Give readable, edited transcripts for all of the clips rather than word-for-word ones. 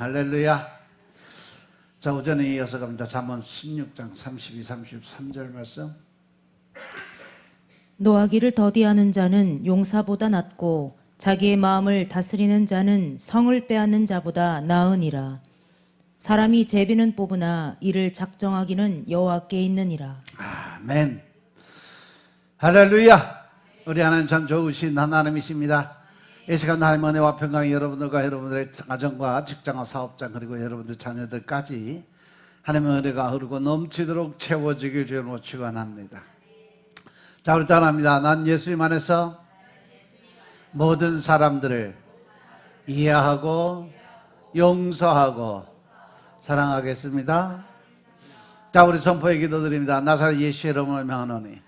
할렐루야. 자, 오전에 이어서 갑니다. 잠언 16장 32, 33절 말씀. 노하기를 더디하는 자는 용사보다 낫고 자기의 마음을 다스리는 자는 성을 빼앗는 자보다 나으니라. 사람이 제비는 뽑으나 이를 작정하기는 여호와께 있느니라. 아멘. 할렐루야. 우리 하나님 참 좋으신 하나님이십니다. 이 시간 하나님 은혜와 평강이 여러분들과 여러분들의 가정과 직장과 사업장 그리고 여러분들 자녀들까지 하나님의 은혜가 흐르고 넘치도록 채워지길 주로 축원합니다. 자, 우리 따라합니다. 난 예수님 안에서 모든 사람들을 이해하고 용서하고 사랑하겠습니다. 자, 우리 선포의 기도드립니다. 나사렛 예수의 이름으로 명하노니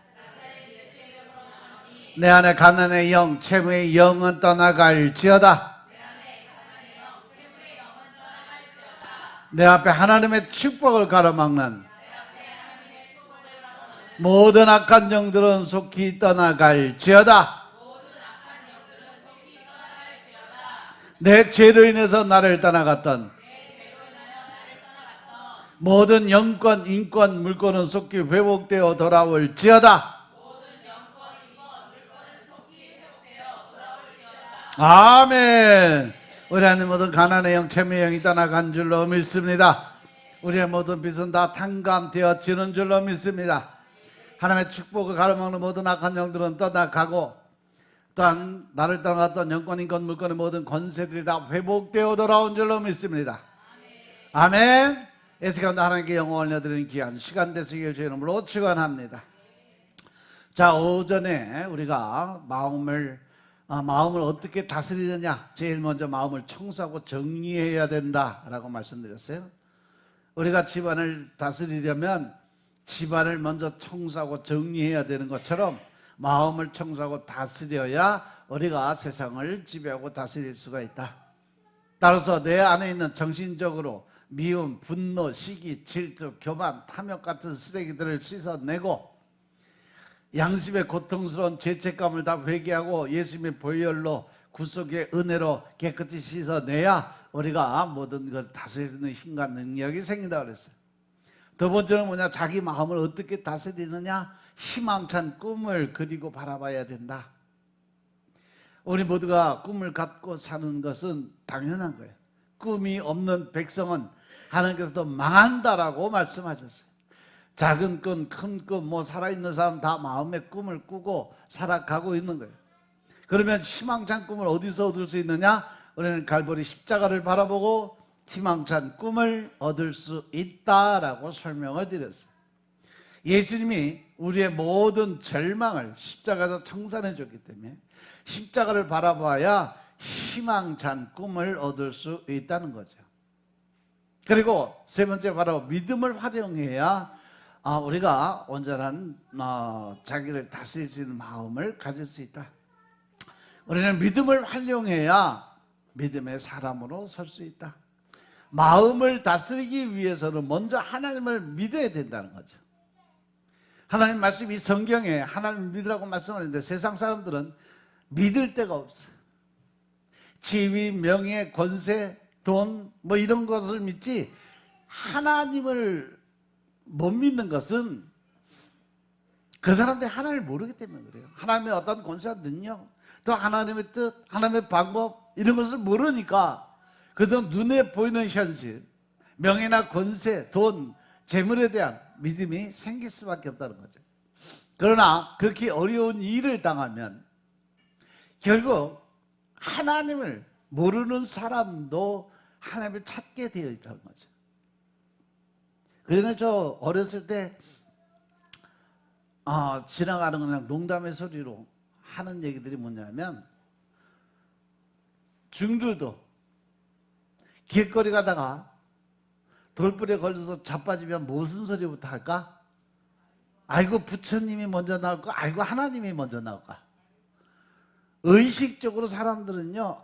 내 안에 가난의 영, 채무의 영은 떠나갈지어다. 내 앞에 하나님의 축복을 가로막는 모든 악한 영들은 속히 떠나갈지어다. 내 죄로 인해서 나를 떠나갔던 모든 영권, 인권, 물권은 속히 회복되어 돌아올지어다. 아멘. 우리 안에 모든 가난의 영, 채무의 영이 떠나간 줄로 믿습니다. 우리의 모든 빚은 다 탕감되어지는 줄로 믿습니다. 하나님의 축복을 가로막는 모든 악한 영들은 떠나가고 또한 나를 떠나갔던 영권, 인권, 물권의 모든 권세들이 다 회복되어 돌아온 줄로 믿습니다. 아멘. 이 시간도 하나님께 영광을 올려드리는 귀한 시간 되시길 주의 이름으로 축원합니다. 자, 오전에 우리가 마음을 어떻게 다스리느냐, 제일 먼저 마음을 청소하고 정리해야 된다라고 말씀드렸어요. 우리가 집안을 다스리려면 집안을 먼저 청소하고 정리해야 되는 것처럼 마음을 청소하고 다스려야 우리가 세상을 지배하고 다스릴 수가 있다. 따라서 내 안에 있는 정신적으로 미움, 분노, 시기, 질투, 교만, 탐욕 같은 쓰레기들을 씻어내고 양심의 고통스러운 죄책감을 다 회개하고 예수님의 보혈로 구속의 은혜로 깨끗이 씻어내야 우리가 모든 것을 다스리는 힘과 능력이 생긴다고 그랬어요. 두 번째는 뭐냐? 자기 마음을 어떻게 다스리느냐? 희망찬 꿈을 그리고 바라봐야 된다. 우리 모두가 꿈을 갖고 사는 것은 당연한 거예요. 꿈이 없는 백성은 하나님께서도 망한다라고 말씀하셨어요. 작은 꿈, 큰 꿈, 살아있는 사람 다 마음의 꿈을 꾸고 살아가고 있는 거예요. 그러면 희망찬 꿈을 어디서 얻을 수 있느냐? 우리는 갈보리 십자가를 바라보고 희망찬 꿈을 얻을 수 있다라고 설명을 드렸어요. 예수님이 우리의 모든 절망을 십자가에서 청산해 줬기 때문에 십자가를 바라봐야 희망찬 꿈을 얻을 수 있다는 거죠. 그리고 세 번째 바로 믿음을 활용해야 우리가 온전한 자기를 다스릴 수 있는 마음을 가질 수 있다. 우리는 믿음을 활용해야 믿음의 사람으로 설 수 있다. 마음을 다스리기 위해서는 먼저 하나님을 믿어야 된다는 거죠. 하나님 말씀이 성경에 하나님을 믿으라고 말씀하는데 세상 사람들은 믿을 데가 없어요. 지위, 명예, 권세, 돈 이런 것을 믿지 하나님을 못 믿는 것은 그 사람들이 하나님을 모르기 때문에 그래요. 하나님의 어떤 권세와 능력, 또 하나님의 뜻, 하나님의 방법 이런 것을 모르니까 그래도 눈에 보이는 현실, 명예나 권세, 돈, 재물에 대한 믿음이 생길 수밖에 없다는 거죠. 그러나 그렇게 어려운 일을 당하면 결국 하나님을 모르는 사람도 하나님을 찾게 되어 있다는 거죠. 그전에 저 어렸을 때 지나가는 그냥 농담의 소리로 하는 얘기들이 뭐냐면 중들도 길거리 가다가 돌불에 걸려서 자빠지면 무슨 소리부터 할까? 아이고 부처님이 먼저 나올까? 아이고 하나님이 먼저 나올까? 의식적으로 사람들은요,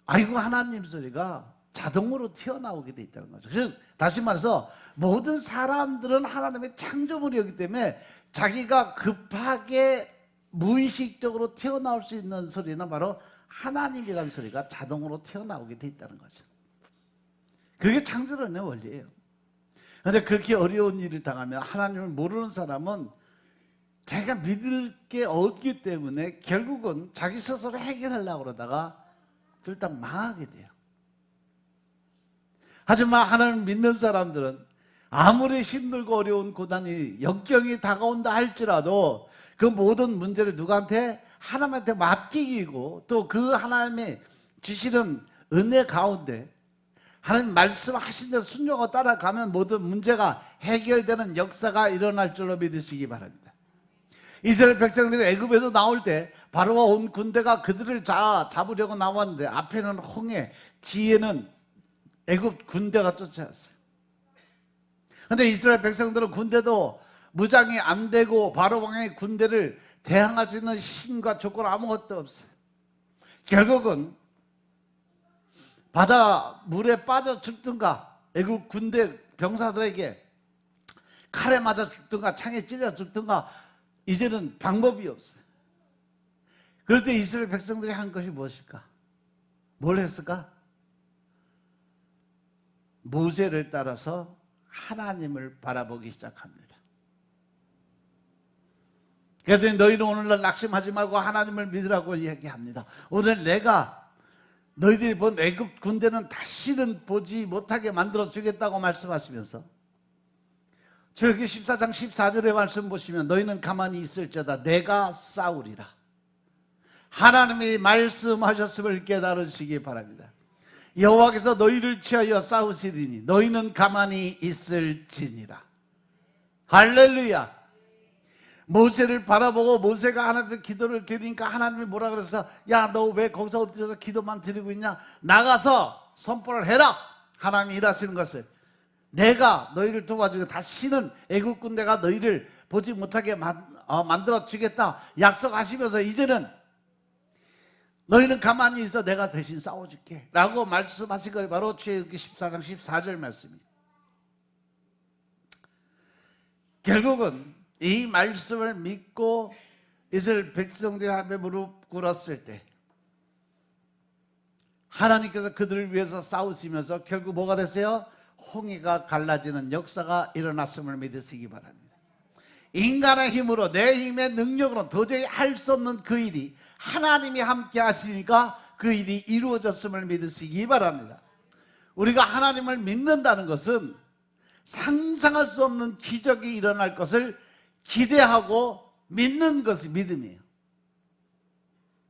아이고 하나님 소리가 자동으로 튀어나오게 돼 있다는 거죠. 즉 다시 말해서 모든 사람들은 하나님의 창조물이었기 때문에 자기가 급하게 무의식적으로 튀어나올 수 있는 소리는 바로 하나님이라는 소리가 자동으로 튀어나오게 돼 있다는 거죠. 그게 창조론의 원리예요. 그런데 그렇게 어려운 일을 당하면 하나님을 모르는 사람은 자기가 믿을 게 없기 때문에 결국은 자기 스스로 해결하려고 그러다가 둘다 망하게 돼요. 하지만 하나님을 믿는 사람들은 아무리 힘들고 어려운 고난이 역경이 다가온다 할지라도 그 모든 문제를 누구한테? 하나님한테 맡기고 또 그 하나님의 주시는 은혜 가운데 하나님 말씀하신 대로 순종하고 따라가면 모든 문제가 해결되는 역사가 일어날 줄로 믿으시기 바랍니다. 이스라엘 백성들이 애굽에서 나올 때 바로와 온 군대가 그들을 잡으려고 나왔는데 앞에는 홍해, 뒤에는 애굽 군대가 쫓아왔어요. 그런데 이스라엘 백성들은 군대도 무장이 안 되고 바로 왕의 군대를 대항할 수 있는 힘과 조건 아무것도 없어요. 결국은 바다 물에 빠져 죽든가 애국 군대 병사들에게 칼에 맞아 죽든가 창에 찔려 죽든가 이제는 방법이 없어요. 그럴 때 이스라엘 백성들이 한 것이 무엇일까? 뭘 했을까? 모세를 따라서 하나님을 바라보기 시작합니다. 그래서 너희는 오늘날 낙심하지 말고 하나님을 믿으라고 이야기합니다. 오늘 내가 너희들이 본 애굽 군대는 다시는 보지 못하게 만들어 주겠다고 말씀하시면서 출애굽기 14장 14절의 말씀 보시면 너희는 가만히 있을지어다 내가 싸우리라. 하나님이 말씀하셨음을 깨달으시기 바랍니다. 여호와께서 너희를 취하여 싸우시리니 너희는 가만히 있을지니라. 할렐루야. 모세를 바라보고 모세가 하나님께 기도를 드리니까 하나님이 뭐라 그래서 야 너 왜 거기서 엎드려서 기도만 드리고 있냐? 나가서 선포를 해라. 하나님이 일하시는 것을 내가 너희를 도와주고 다시는 애국 군대가 너희를 보지 못하게 만들어 주겠다 약속하시면서 이제는 너희는 가만히 있어 내가 대신 싸워줄게 라고 말씀하신 것이 바로 출애굽기 14장 14절 말씀입니다. 결국은 이 말씀을 믿고 이스라엘 백성들이 앞에 무릎 꿇었을 때 하나님께서 그들을 위해서 싸우시면서 결국 뭐가 됐어요? 홍해가 갈라지는 역사가 일어났음을 믿으시기 바랍니다. 인간의 힘으로 내 힘의 능력으로 도저히 할 수 없는 그 일이 하나님이 함께 하시니까 그 일이 이루어졌음을 믿으시기 바랍니다. 우리가 하나님을 믿는다는 것은 상상할 수 없는 기적이 일어날 것을 기대하고 믿는 것이 믿음이에요.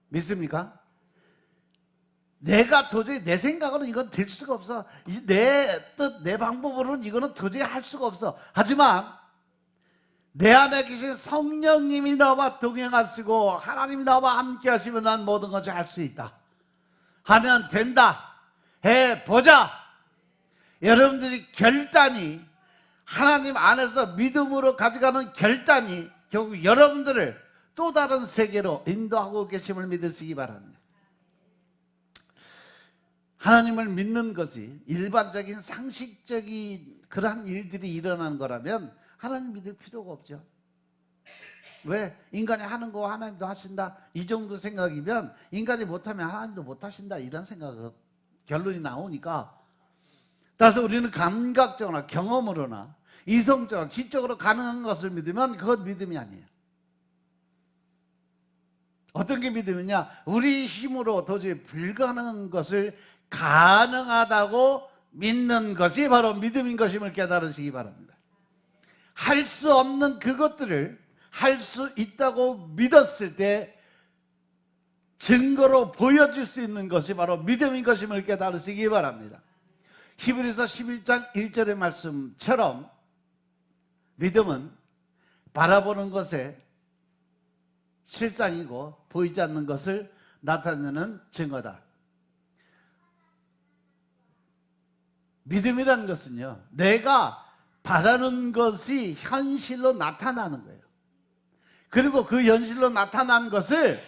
믿습니까? 내가 도저히 내 생각으로는 이건 될 수가 없어. 내 뜻, 내 방법으로는 이거는 도저히 할 수가 없어. 하지만 내 안에 계신 성령님이 나와 동행하시고 하나님이 나와 함께 하시면 난 모든 것을 할 수 있다. 하면 된다. 해보자. 여러분들이 결단이 하나님 안에서 믿음으로 가져가는 결단이 결국 여러분들을 또 다른 세계로 인도하고 계심을 믿으시기 바랍니다. 하나님을 믿는 것이 일반적인 상식적인 그러한 일들이 일어나는 거라면 하나님 믿을 필요가 없죠. 왜? 인간이 하는 거 하나님도 하신다 이 정도 생각이면 인간이 못하면 하나님도 못하신다 이런 생각 결론이 나오니까 따라서 우리는 감각적으로나 경험으로나 이성적으로 지적으로 가능한 것을 믿으면 그건 믿음이 아니에요. 어떤 게 믿음이냐? 우리 힘으로 도저히 불가능한 것을 가능하다고 믿는 것이 바로 믿음인 것임을 깨달으시기 바랍니다. 할 수 없는 그것들을 할 수 있다고 믿었을 때 증거로 보여줄 수 있는 것이 바로 믿음인 것임을 깨달으시기 바랍니다. 히브리서 11장 1절의 말씀처럼 믿음은 바라보는 것의 실상이고 보이지 않는 것을 나타내는 증거다. 믿음이라는 것은요, 내가 바라는 것이 현실로 나타나는 거예요. 그리고 그 현실로 나타난 것을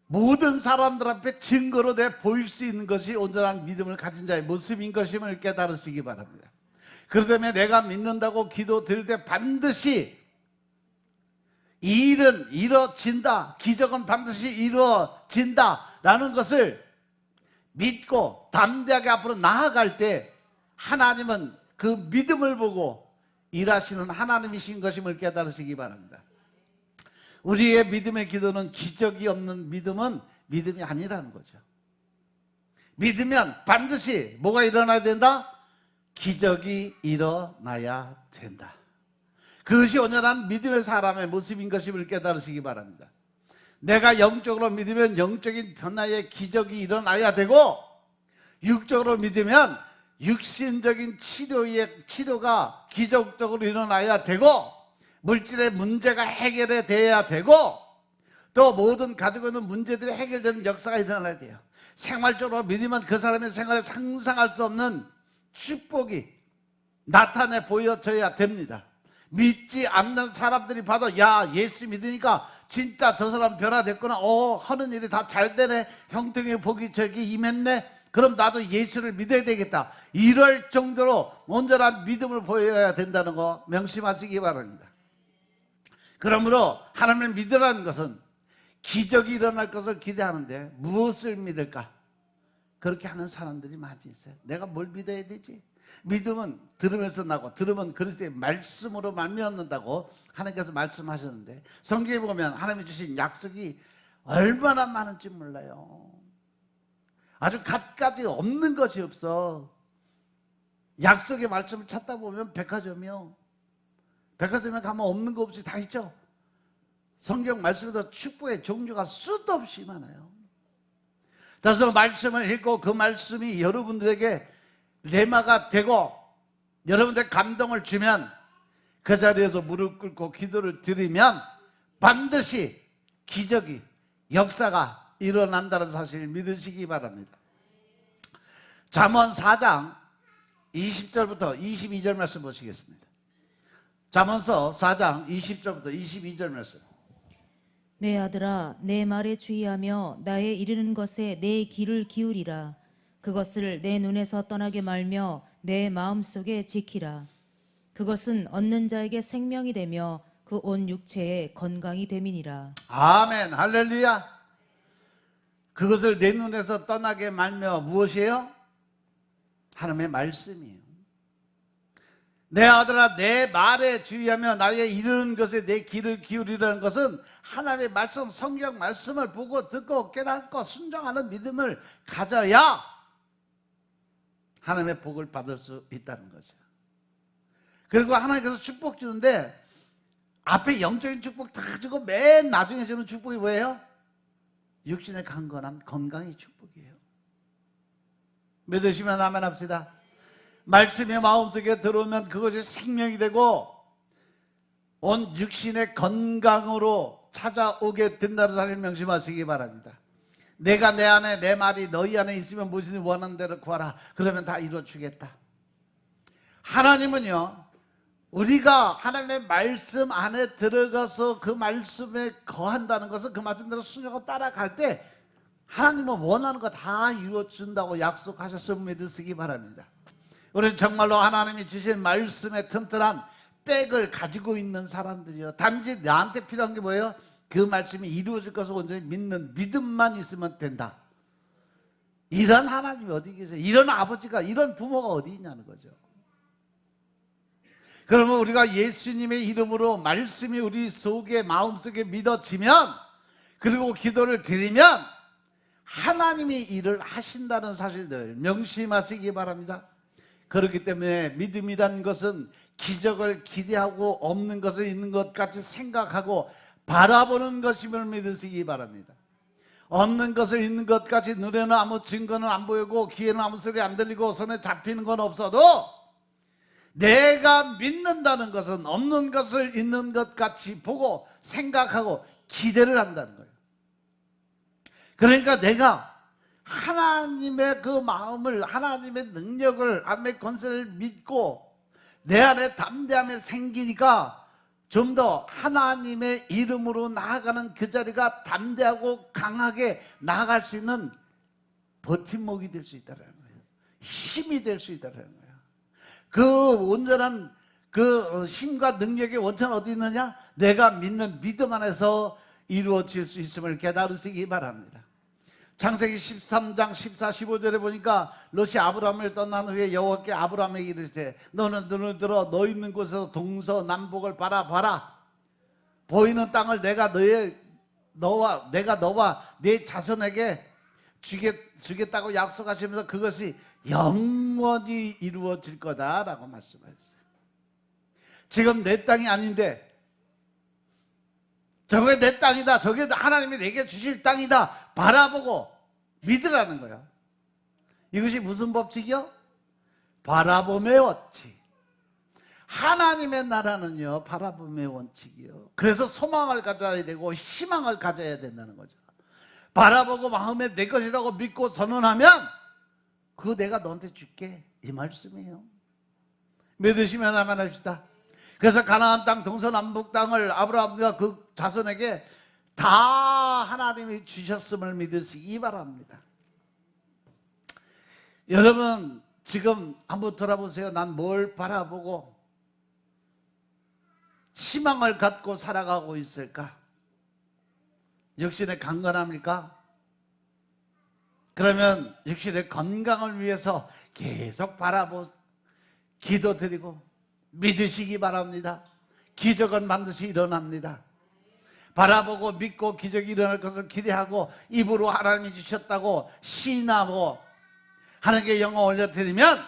모든 사람들 앞에 증거로 내 보일 수 있는 것이 온전한 믿음을 가진 자의 모습인 것임을 깨달으시기 바랍니다. 그렇다면 내가 믿는다고 기도 드릴 때 반드시 이 일은 이루어진다, 기적은 반드시 이루어진다 라는 것을 믿고 담대하게 앞으로 나아갈 때 하나님은 그 믿음을 보고 일하시는 하나님이신 것임을 깨달으시기 바랍니다. 우리의 믿음의 기도는 기적이 없는 믿음은 믿음이 아니라는 거죠. 믿으면 반드시 뭐가 일어나야 된다? 기적이 일어나야 된다. 그것이 온전한 믿음의 사람의 모습인 것임을 깨달으시기 바랍니다. 내가 영적으로 믿으면 영적인 변화의 기적이 일어나야 되고, 육적으로 믿으면 육신적인 치료가 기적적으로 일어나야 되고, 물질의 문제가 해결이 돼야 되고, 또 모든 가지고 있는 문제들이 해결되는 역사가 일어나야 돼요. 생활적으로 믿으면 그 사람의 생활에 상상할 수 없는 축복이 나타내 보여져야 됩니다. 믿지 않는 사람들이 봐도 야, 예수 믿으니까 진짜 저 사람 변화됐구나, 하는 일이 다 잘 되네, 형통의 복이 저기 임했네, 그럼 나도 예수를 믿어야 되겠다, 이럴 정도로 온전한 믿음을 보여야 된다는 거 명심하시기 바랍니다. 그러므로 하나님을 믿으라는 것은 기적이 일어날 것을 기대하는데 무엇을 믿을까? 그렇게 하는 사람들이 많이 있어요. 내가 뭘 믿어야 되지? 믿음은 들으면서 나고, 들으면 그리스도의 말씀으로 말미암는다고 하나님께서 말씀하셨는데, 성경에 보면 하나님이 주신 약속이 얼마나 많은지 몰라요. 아주 갖가지 없는 것이 없어. 약속의 말씀을 찾다 보면 백화점에 가면 없는 거 없이 다 있죠. 성경 말씀에도 축복의 종류가 수도 없이 많아요. 그래서 말씀을 읽고 그 말씀이 여러분들에게 레마가 되고 여러분들 감동을 주면 그 자리에서 무릎 꿇고 기도를 드리면 반드시 기적이, 역사가 일어난다는 사실을 믿으시기 바랍니다. 잠언 4장 20절부터 22절 말씀 보시겠습니다. 잠언서 4장 20절부터 22절 말씀. 내 아들아, 내 말에 주의하며 나의 이르는 것에 내 귀를 기울이라. 그것을 내 눈에서 떠나게 말며 내 마음속에 지키라. 그것은 얻는 자에게 생명이 되며 그 온 육체에 건강이 됨이니라. 아멘, 할렐루야. 그것을 내 눈에서 떠나게 말며 무엇이에요? 하나님의 말씀이에요. 내 아들아, 내 말에 주의하며 나의 이르는 것에 내 귀를 기울이라는 것은 하나님의 말씀, 성경 말씀을 보고 듣고 깨닫고 순종하는 믿음을 가져야 하나님의 복을 받을 수 있다는 거죠. 그리고 하나님께서 축복 주는데 앞에 영적인 축복 다 주고 맨 나중에 주는 축복이 뭐예요? 육신의 강건함, 건강의 축복이에요. 믿으시면 아멘 합시다. 말씀이 마음속에 들어오면 그것이 생명이 되고 온 육신의 건강으로 찾아오게 된다는 사실을 명심하시기 바랍니다. 내가 내 안에, 내 말이 너희 안에 있으면 무엇이든 원하는 대로 구하라. 그러면 다 이루어주겠다. 하나님은요, 우리가 하나님의 말씀 안에 들어가서 그 말씀에 거한다는 것은 그 말씀대로 순종하고 따라갈 때 하나님은 원하는 거 다 이루어준다고 약속하셨음을 믿으시기 바랍니다. 우리는 정말로 하나님이 주신 말씀의 튼튼한 백을 가지고 있는 사람들이요, 단지 나한테 필요한 게 뭐예요? 그 말씀이 이루어질 것을 온전히 믿는 믿음만 있으면 된다. 이런 하나님이 어디 계세요? 이런 아버지가, 이런 부모가 어디 있냐는 거죠. 그러면 우리가 예수님의 이름으로 말씀이 우리 속에, 마음속에 믿어지면, 그리고 기도를 드리면 하나님이 일을 하신다는 사실들 명심하시기 바랍니다. 그렇기 때문에 믿음이란 것은 기적을 기대하고 없는 것을 있는 것 같이 생각하고 바라보는 것임을 믿으시기 바랍니다. 없는 것을 있는 것 같이 눈에는 아무 증거는 안 보이고 귀에는 아무 소리 안 들리고 손에 잡히는 건 없어도 내가 믿는다는 것은 없는 것을 있는 것 같이 보고 생각하고 기대를 한다는 거예요. 그러니까 내가 하나님의 그 마음을, 하나님의 능력을, 하나님의 권세를 믿고 내 안에 담대함이 생기니까 좀 더 하나님의 이름으로 나아가는 그 자리가 담대하고 강하게 나아갈 수 있는 버팀목이 될 수 있다는 거예요. 힘이 될 수 있다는 거예요. 그 온전한 그 힘과 능력의 원천은 어디 있느냐? 내가 믿는 믿음 안에서 이루어질 수 있음을 깨달으시기 바랍니다. 창세기 13장 14, 15절에 보니까 롯이 아브라함을 떠난 후에 여호와께 아브라함에게 이르시되 너는 눈을 들어 너 있는 곳에서 동서남북을 바라봐라. 보이는 땅을 내가 너와 네 자손에게 주겠다고 약속하시면서 그것이 영원히 이루어질 거다라고 말씀하셨어요. 지금 내 땅이 아닌데 저게 내 땅이다, 저게 하나님이 내게 주실 땅이다 바라보고 믿으라는 거야. 이것이 무슨 법칙이요? 바라봄의 원칙. 하나님의 나라는요 바라봄의 원칙이요. 그래서 소망을 가져야 되고 희망을 가져야 된다는 거죠. 바라보고 마음에 내 것이라고 믿고 선언하면 그거 내가 너한테 줄게, 이 말씀이에요. 믿으시면 아멘 합시다. 그래서 가나안 땅 동서남북 땅을 아브라함과 그 자손에게 다 하나님이 주셨음을 믿으시기 바랍니다. 여러분 지금 한번 돌아보세요. 난 뭘 바라보고 희망을 갖고 살아가고 있을까? 역시 내 강건합니까? 그러면 역시 내 건강을 위해서 계속 기도드리고 믿으시기 바랍니다. 기적은 반드시 일어납니다. 바라보고 믿고 기적이 일어날 것을 기대하고 입으로 하나님이 주셨다고 시인하고 하나님께 영광 올려드리면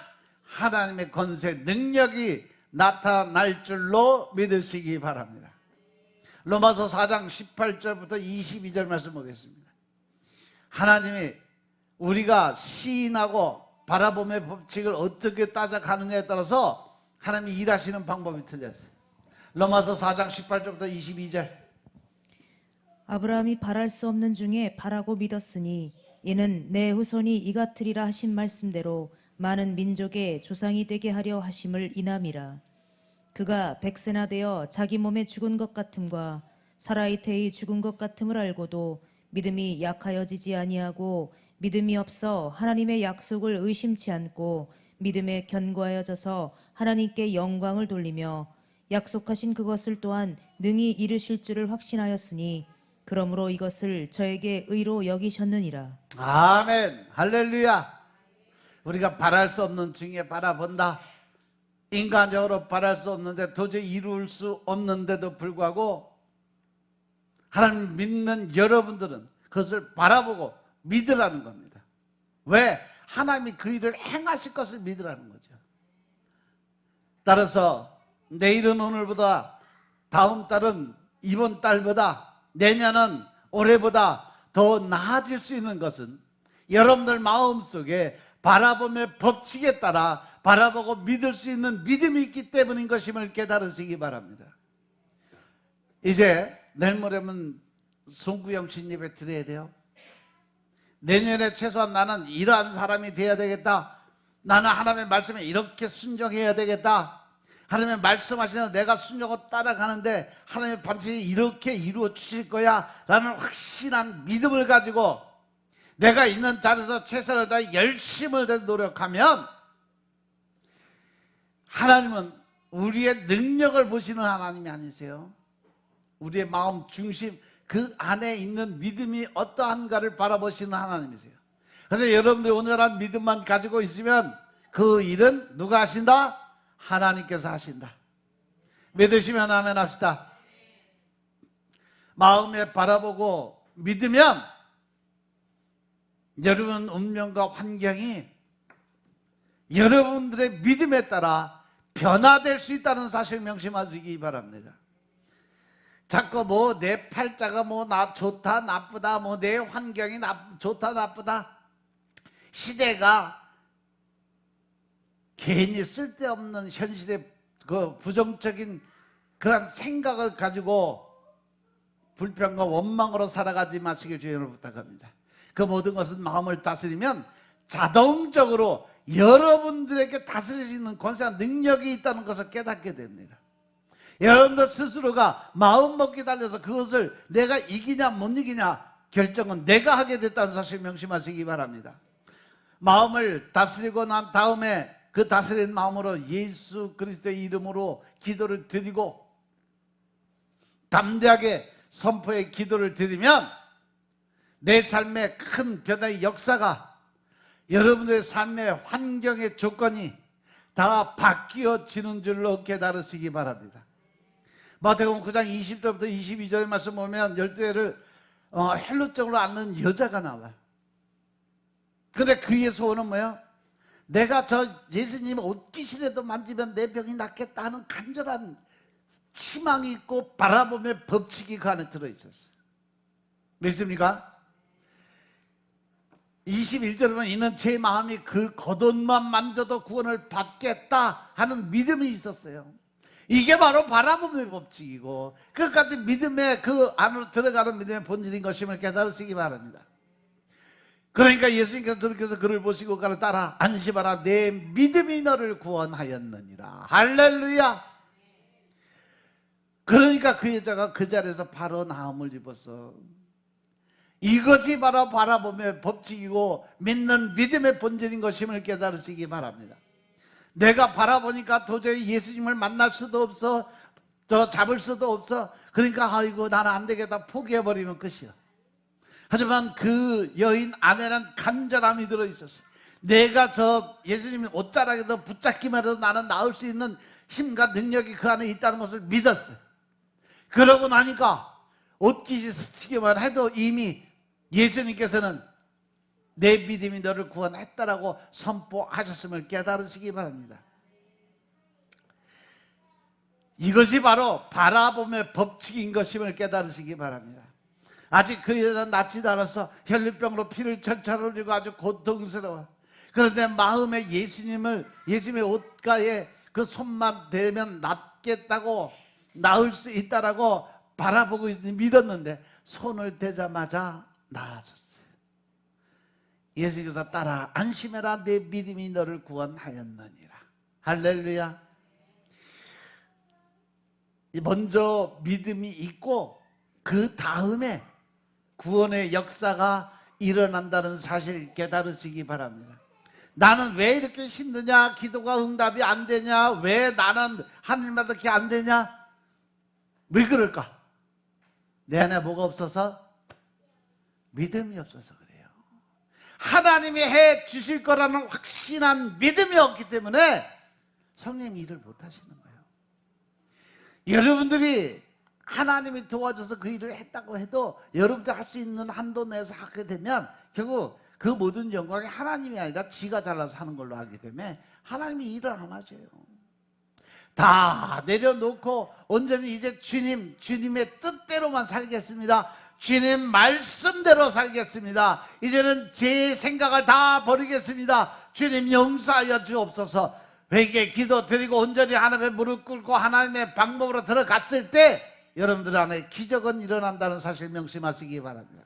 하나님의 권세 능력이 나타날 줄로 믿으시기 바랍니다. 로마서 4장 18절부터 22절 말씀 보겠습니다. 하나님이 우리가 시인하고 바라봄의 법칙을 어떻게 따져가느냐에 따라서 하나님이 일하시는 방법이 틀려요. 로마서 4장 18절부터 22절. 아브라함이 바랄 수 없는 중에 바라고 믿었으니 이는 내 후손이 이 같으리라 하신 말씀대로 많은 민족의 조상이 되게 하려 하심을 인함이라. 그가 백세나 되어 자기 몸에 죽은 것 같음과 사라이테의 죽은 것 같음을 알고도 믿음이 약하여지지 아니하고 믿음이 없어 하나님의 약속을 의심치 않고 믿음에 견고하여져서 하나님께 영광을 돌리며 약속하신 그것을 또한 능히 이루실 줄을 확신하였으니 그러므로 이것을 저에게 의로 여기셨느니라. 아멘. 할렐루야. 우리가 바랄 수 없는 중에 바라본다. 인간적으로 바랄 수 없는데 도저히 이룰 수 없는데도 불구하고 하나님 믿는 여러분들은 그것을 바라보고 믿으라는 겁니다. 왜? 하나님이 그 일을 행하실 것을 믿으라는 거죠. 따라서 내일은 오늘보다, 다음 달은 이번 달보다, 내년은 올해보다 더 나아질 수 있는 것은 여러분들 마음속에 바라봄의 법칙에 따라 바라보고 믿을 수 있는 믿음이 있기 때문인 것임을 깨달으시기 바랍니다. 이제 내일 모레면 송구영 신예배 드려야 돼요. 내년에 최소한 나는 이러한 사람이 되어야 되겠다. 나는 하나님의 말씀에 이렇게 순종해야 되겠다. 하나님의 말씀하시는 내가 순종하고 따라가는데 하나님의 반드시 이렇게 이루어 주실 거야 라는 확신한 믿음을 가지고 내가 있는 자리에서 최선을 다해 열심을 다해 노력하면 하나님은 우리의 능력을 보시는 하나님이 아니세요. 우리의 마음 중심 그 안에 있는 믿음이 어떠한가를 바라보시는 하나님이세요. 그래서 여러분들이 온전한 믿음만 가지고 있으면 그 일은 누가 하신다? 하나님께서 하신다. 믿으시면 아멘 합시다. 마음에 바라보고 믿으면 여러분 운명과 환경이 여러분들의 믿음에 따라 변화될 수 있다는 사실 명심하시기 바랍니다. 자꾸 뭐 내 팔자가 뭐 나 좋다 나쁘다 뭐 내 환경이 좋다 나쁘다 시대가 괜히 쓸데없는 현실의 그 부정적인 그런 생각을 가지고 불평과 원망으로 살아가지 마시길 주님으로 부탁합니다. 그 모든 것은 마음을 다스리면 자동적으로 여러분들에게 다스릴 수 있는 권세와 능력이 있다는 것을 깨닫게 됩니다. 여러분들 스스로가 마음먹기 달려서 그것을 내가 이기냐 못 이기냐 결정은 내가 하게 됐다는 사실 명심하시기 바랍니다. 마음을 다스리고 난 다음에 그 다스린 마음으로 예수 그리스도의 이름으로 기도를 드리고 담대하게 선포의 기도를 드리면 내 삶의 큰 변화의 역사가, 여러분들의 삶의 환경의 조건이 다 바뀌어지는 줄로 깨달으시기 바랍니다. 마태복음 9장 20절부터 22절의 말씀 보면 12회를 헬로적으로 앓는 여자가 나와요. 그런데 그의 소원은 뭐예요? 내가 저 예수님 옷깃이라도 만지면 내 병이 낫겠다 하는 간절한 희망이 있고 바라보며 법칙이 그 안에 들어있었어요. 믿습니까? 21절에 보면 이는 제 마음이 그 겉옷만 만져도 구원을 받겠다 하는 믿음이 있었어요. 이게 바로 바라봄의 법칙이고 그것까지 믿음의 그 안으로 들어가는 믿음의 본질인 것임을 깨달으시기 바랍니다. 그러니까 예수님께서 돌이켜서 그를 보시고 그를 따라 안심하라 내 믿음이 너를 구원하였느니라. 할렐루야. 그러니까 그 여자가 그 자리에서 바로 나음을 입었어. 이것이 바로 바라봄의 법칙이고 믿는 믿음의 본질인 것임을 깨달으시기 바랍니다. 내가 바라보니까 도저히 예수님을 만날 수도 없어, 잡을 수도 없어. 그러니까 아이고 나는 안 되겠다 포기해버리면 끝이야. 하지만 그 여인 안에는 간절함이 들어있었어요. 내가 저 예수님 옷자락에도 붙잡기만 해도 나는 나을 수 있는 힘과 능력이 그 안에 있다는 것을 믿었어요. 그러고 나니까 옷깃이 스치기만 해도 이미 예수님께서는 내 믿음이 너를 구원했다라고 선포하셨음을 깨달으시기 바랍니다. 이것이 바로 바라봄의 법칙인 것임을 깨달으시기 바랍니다. 아직 그 여자는 낫지도 않아서 혈류병으로 피를 철철 흘리고 아주 고통스러워. 그런데 마음에 예수님의 옷가에 그 손만 대면 낫겠다고, 나을 수 있다라고 바라보고 믿었는데 손을 대자마자 나아졌어요. 예수님께서 따라 안심해라 내 믿음이 너를 구원하였느니라. 할렐루야. 먼저 믿음이 있고 그 다음에 구원의 역사가 일어난다는 사실을 깨달으시기 바랍니다. 나는 왜 이렇게 힘드냐? 기도가 응답이 안 되냐? 왜 나는 하늘마다 이렇게 안 되냐? 왜 그럴까? 내 안에 뭐가 없어서? 믿음이 없어서 그래요. 하나님이 해 주실 거라는 확신한 믿음이 없기 때문에 성령님이 일을 못 하시는 거예요. 여러분들이 하나님이 도와줘서 그 일을 했다고 해도 여러분들 할 수 있는 한도 내에서 하게 되면 결국 그 모든 영광이 하나님이 아니라 지가 잘라서 하는 걸로 하기 때문에 하나님이 일을 안 하셔요. 다 내려놓고 온전히 이제 주님의 뜻대로만 살겠습니다. 주님 말씀대로 살겠습니다. 이제는 제 생각을 다 버리겠습니다. 주님 용서하여 주옵소서. 회개 기도 드리고 온전히 하나님의 무릎 꿇고 하나님의 방법으로 들어갔을 때 여러분들 안에 기적은 일어난다는 사실 명심하시기 바랍니다.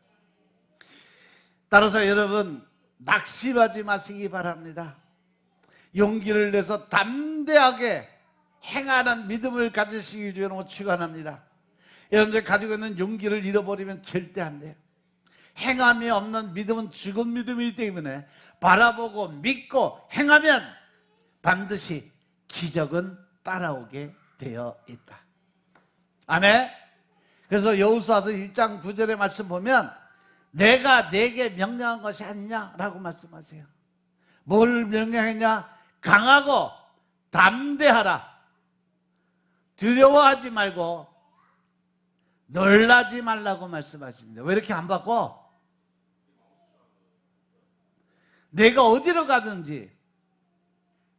따라서 여러분 낙심하지 마시기 바랍니다. 용기를 내서 담대하게 행하는 믿음을 가지시기 위해 축원합니다. 여러분들 가지고 있는 용기를 잃어버리면 절대 안 돼요. 행함이 없는 믿음은 죽은 믿음이기 때문에 바라보고 믿고 행하면 반드시 기적은 따라오게 되어 있다. 아멘. 그래서 여호수아서 1장 9절의 말씀 보면 내가 네게 명령한 것이 아니냐라고 말씀하세요. 뭘 명령했냐? 강하고 담대하라. 두려워하지 말고 놀라지 말라고 말씀하십니다. 왜 이렇게 안 바꿔? 내가 어디로 가든지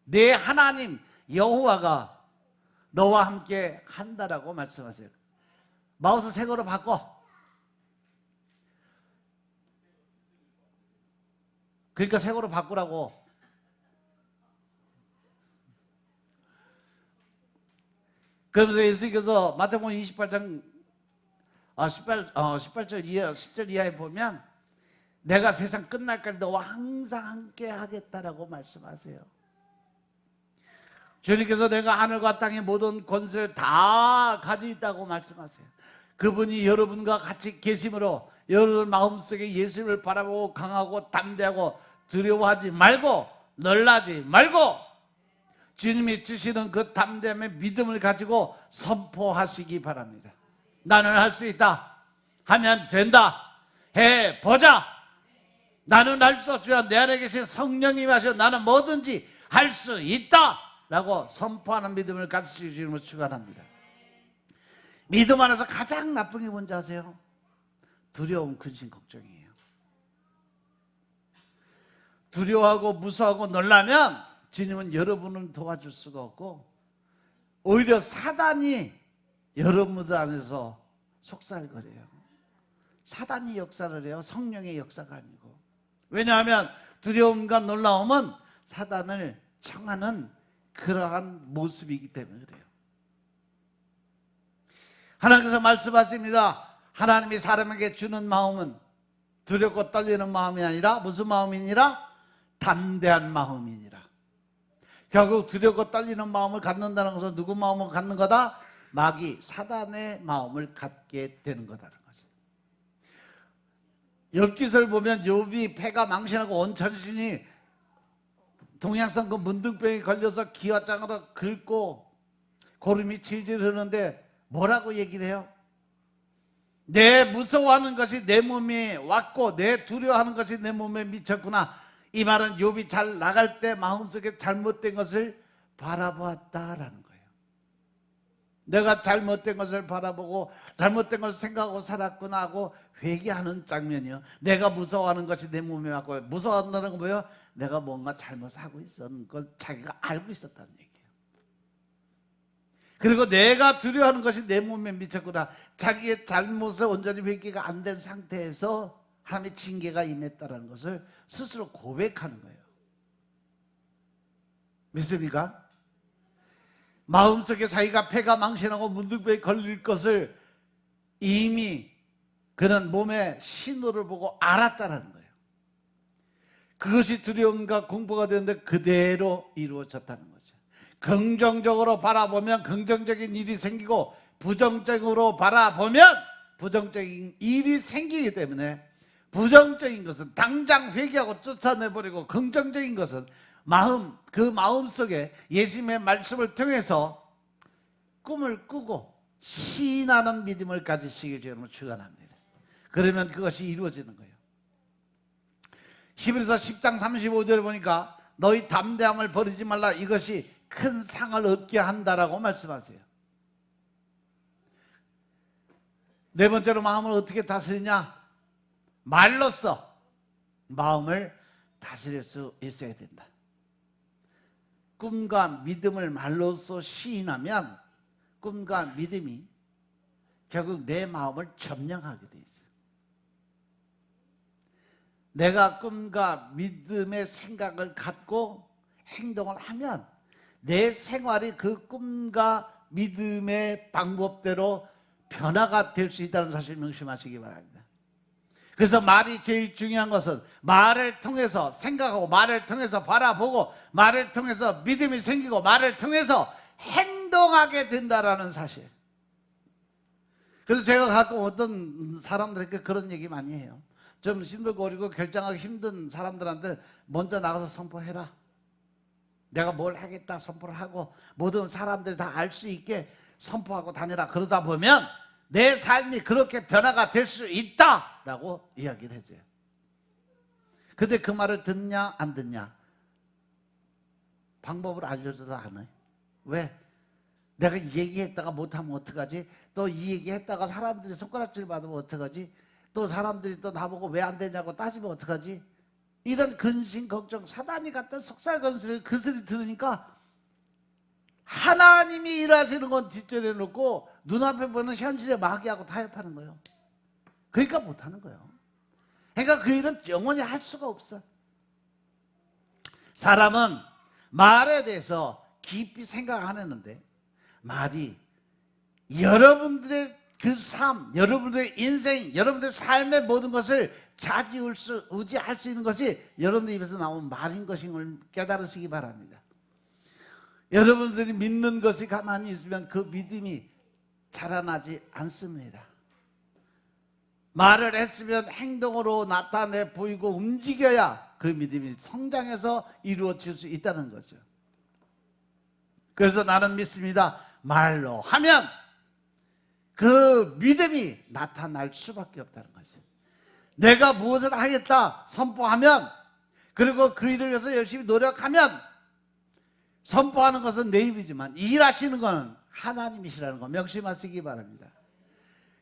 내 하나님 여호와가 너와 함께 한다라고 말씀하세요. 마우스 새 거로 바꿔. 그러니까 새 거로 바꾸라고. 그러면서 예수님께서 마태복음 28장 18절 이하 10절 이하에 보면 내가 세상 끝날까지 너와 항상 함께 하겠다라고 말씀하세요. 주님께서 내가 하늘과 땅의 모든 권세를 다 가지고 있다고 말씀하세요. 그분이 여러분과 같이 계심으로 여러분 마음속에 예수를 바라보고 강하고 담대하고 두려워하지 말고 놀라지 말고 주님이 주시는 그 담대함의 믿음을 가지고 선포하시기 바랍니다. 나는 할 수 있다. 하면 된다. 해보자. 나는 할 수 없지만 내 안에 계신 성령이 하셔 나는 뭐든지 할 수 있다 라고 선포하는 믿음을 가지시기를 축원합니다. 믿음 안에서 가장 나쁜 게 뭔지 아세요? 두려움, 근심, 걱정이에요. 두려워하고 무서워하고 놀라면 주님은 여러분을 도와줄 수가 없고 오히려 사단이 여러분들 안에서 속살거려요. 사단이 역사를 해요. 성령의 역사가 아니고. 왜냐하면 두려움과 놀라움은 사단을 청하는 그러한 모습이기 때문에 그래요. 하나님께서 말씀하십니다. 하나님이 사람에게 주는 마음은 두렵고 떨리는 마음이 아니라 무슨 마음이니라? 담대한 마음이니라. 결국 두렵고 떨리는 마음을 갖는다는 것은 누구 마음을 갖는 거다? 마귀 사단의 마음을 갖게 되는 거다는 거죠. 욥기서를 보면 욥이 폐가 망신하고 온천신이 동양성 그 문둥병에 걸려서 기와장으로 긁고 고름이 질질 흐르는데 뭐라고 얘기를 해요? 내 무서워하는 것이 내 몸에 왔고 내 두려워하는 것이 내 몸에 미쳤구나. 이 말은 욥이 잘 나갈 때 마음속에 잘못된 것을 바라보았다라는 거예요. 내가 잘못된 것을 바라보고 잘못된 것을 생각하고 살았구나 하고 회개하는 장면이요. 내가 무서워하는 것이 내 몸에 왔고 무서워한다는 건 뭐예요? 내가 뭔가 잘못하고 있었는 걸 자기가 알고 있었다는 얘기예요. 그리고 내가 두려워하는 것이 내 몸에 미쳤구나. 자기의 잘못을 온전히 회개가 안 된 상태에서 하나님의 징계가 임했다는 것을 스스로 고백하는 거예요. 믿습니까? 마음속에 자기가 폐가 망신하고 문둥병에 걸릴 것을 이미 그는 몸의 신호를 보고 알았다는 거예요. 그것이 두려움과 공포가 되는데 그대로 이루어졌다는 거죠. 긍정적으로 바라보면 긍정적인 일이 생기고 부정적으로 바라보면 부정적인 일이 생기기 때문에 부정적인 것은 당장 회개하고 쫓아내버리고 긍정적인 것은 그 마음 속에 예수님의 말씀을 통해서 꿈을 꾸고 시인하는 믿음을 가지시길 여러분 축원합니다. 그러면 그것이 이루어지는 거예요. 히브리서 10장 35절에 보니까 너희 담대함을 버리지 말라 이것이 큰 상을 얻게 한다라고 말씀하세요. 네 번째로 마음을 어떻게 다스리냐? 말로써 마음을 다스릴 수 있어야 된다. 꿈과 믿음을 말로써 시인하면 꿈과 믿음이 결국 내 마음을 점령하게 돼 있어요. 내가 꿈과 믿음의 생각을 갖고 행동을 하면 내 생활이 그 꿈과 믿음의 방법대로 변화가 될 수 있다는 사실 명심하시기 바랍니다. 그래서 말이 제일 중요한 것은 말을 통해서 생각하고 말을 통해서 바라보고 말을 통해서 믿음이 생기고 말을 통해서 행동하게 된다라는 사실. 그래서 제가 가끔 어떤 사람들에게 그런 얘기 많이 해요. 좀 힘들고 어리고 결정하기 힘든 사람들한테 먼저 나가서 선포해라. 내가 뭘 하겠다 선포를 하고 모든 사람들이 다 알 수 있게 선포하고 다니라. 그러다 보면 내 삶이 그렇게 변화가 될 수 있다라고 이야기를 해줘요. 근데 그 말을 듣냐 안 듣냐? 방법을 알려줘도 안 해. 왜? 내가 이 얘기했다가 못하면 어떡하지? 또 이 얘기했다가 사람들이 손가락질 받으면 어떡하지? 또 사람들이 또 나보고 왜 안 되냐고 따지면 어떡하지? 이런 근심 걱정, 사단이 갖다 속살거리는 그 소리 들으니까 하나님이 일하시는 건 뒷전에 놓고 눈앞에 보는 현실의 마귀하고 타협하는 거예요. 그러니까 못하는 거예요. 그러니까 그 일은 영원히 할 수가 없어. 사람은 말에 대해서 깊이 생각 안 했는데 말이 여러분들의 그 삶, 여러분들의 인생, 여러분들의 삶의 모든 것을 좌지우지할 수 있는 것이 여러분들 입에서 나온 말인 것임을 깨달으시기 바랍니다. 여러분들이 믿는 것이 가만히 있으면 그 믿음이 자라나지 않습니다. 말을 했으면 행동으로 나타내 보이고 움직여야 그 믿음이 성장해서 이루어질 수 있다는 거죠. 그래서 나는 믿습니다. 말로 하면 그 믿음이 나타날 수밖에 없다는 거죠. 내가 무엇을 하겠다 선포하면, 그리고 그 일을 위해서 열심히 노력하면, 선포하는 것은 내 입이지만 일하시는 것은 하나님이시라는 거 명심하시기 바랍니다.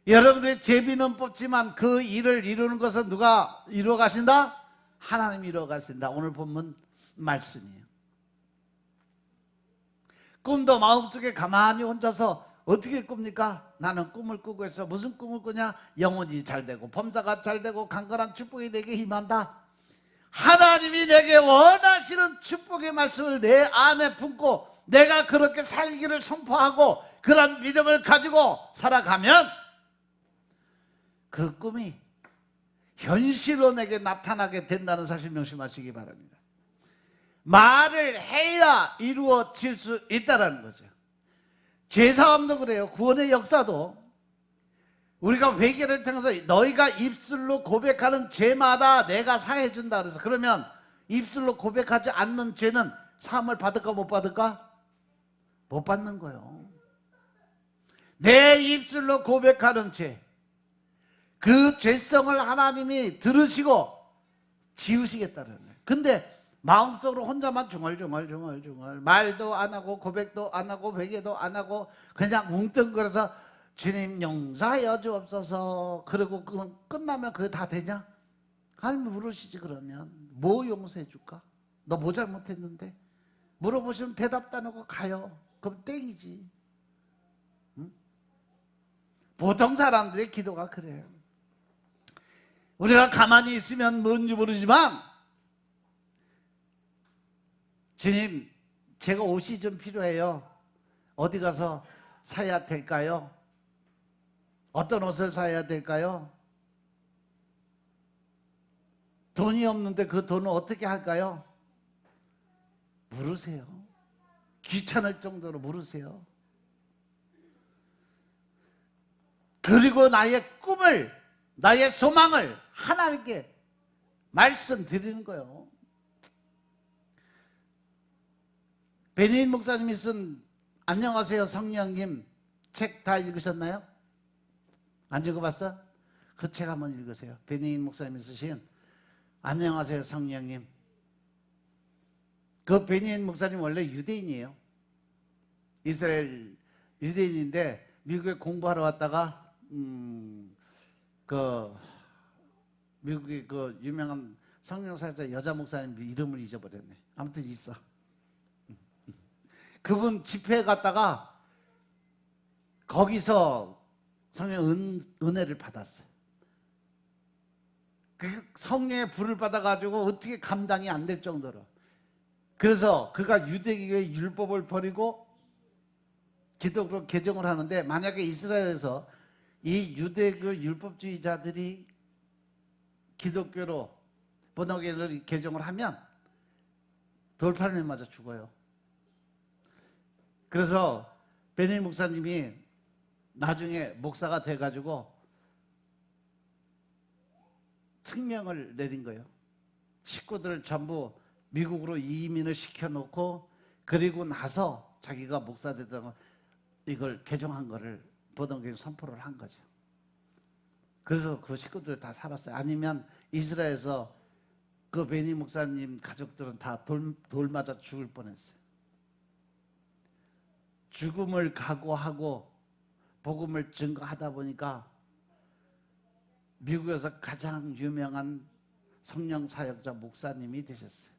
여러분들의 제비는 뽑지만 그 일을 이루는 것은 누가 이루어 가신다? 하나님이 이루어 가신다. 오늘 본문 말씀이에요. 꿈도 마음속에 가만히 혼자서 어떻게 꿉니까? 나는 꿈을 꾸고 있어. 무슨 꿈을 꾸냐? 영혼이 잘 되고 범사가 잘 되고 강건한 축복이 내게 임한다. 하나님이 내게 원하시는 축복의 말씀을 내 안에 품고 내가 그렇게 살기를 선포하고 그런 믿음을 가지고 살아가면 그 꿈이 현실로 내게 나타나게 된다는 사실 명심하시기 바랍니다. 말을 해야 이루어질 수 있다는 거죠. 제사함도 그래요. 구원의 역사도 우리가 회개를 통해서 너희가 입술로 고백하는 죄마다 내가 사해준다 그래서, 그러면 입술로 고백하지 않는 죄는 사함을 받을까 못 받을까? 못 받는 거예요. 내 입술로 고백하는 죄, 그 죄성을 하나님이 들으시고 지우시겠다는 거예요. 근데 마음속으로 혼자만 중얼중얼 말도 안 하고 고백도 안 하고 회개도 안 하고 그냥 뭉뚱그려서 주님 용서하여 주옵소서, 그리고 끝나면 그게 다 되냐? 하나님 물으시지. 그러면 뭐 용서해 줄까? 너 뭐 잘못했는데? 물어보시면 대답도 안 하고 가요. 그럼 땡이지. 응? 보통 사람들의 기도가 그래요. 우리가 가만히 있으면 뭔지 모르지만, 주님 제가 옷이 좀 필요해요. 어디 가서 사야 될까요? 어떤 옷을 사야 될까요? 돈이 없는데 그 돈을 어떻게 할까요? 물으세요. 귀찮을 정도로 물으세요. 그리고 나의 꿈을, 나의 소망을 하나님께 말씀드리는 거예요. 베니인 목사님이 쓴 안녕하세요 성령님 책 다 읽으셨나요? 안 읽어봤어? 그 책 한번 읽으세요. 베니인 목사님이 쓰신 안녕하세요 성령님. 그 베니인 목사님 원래 유대인이에요. 이스라엘 유대인인데 미국에 공부하러 왔다가 미국의 그 유명한 성령사역자 여자 목사님 이름을 잊어버렸네. 아무튼 있어. 그분 집회에 갔다가 거기서 성령 은혜를 받았어요. 그 성령의 불을 받아가지고 어떻게 감당이 안 될 정도로. 그래서 그가 유대교의 율법을 버리고 기독교로 개종을 하는데, 만약에 이스라엘에서 이 유대교 율법주의자들이 기독교로 번역을 개종을 하면 돌판을 맞아 죽어요. 그래서 베니 목사님이 나중에 목사가 돼가지고 특명을 내린 거예요. 식구들을 전부 미국으로 이민을 시켜놓고, 그리고 나서 자기가 목사 되다가 이걸 개종한 거를 보던교회 선포를 한 거죠. 그래서 그 식구들 다 살았어요. 아니면 이스라엘에서 그 베니 목사님 가족들은 다 돌 맞아 죽을 뻔했어요. 죽음을 각오하고 복음을 증거하다 보니까 미국에서 가장 유명한 성령 사역자 목사님이 되셨어요.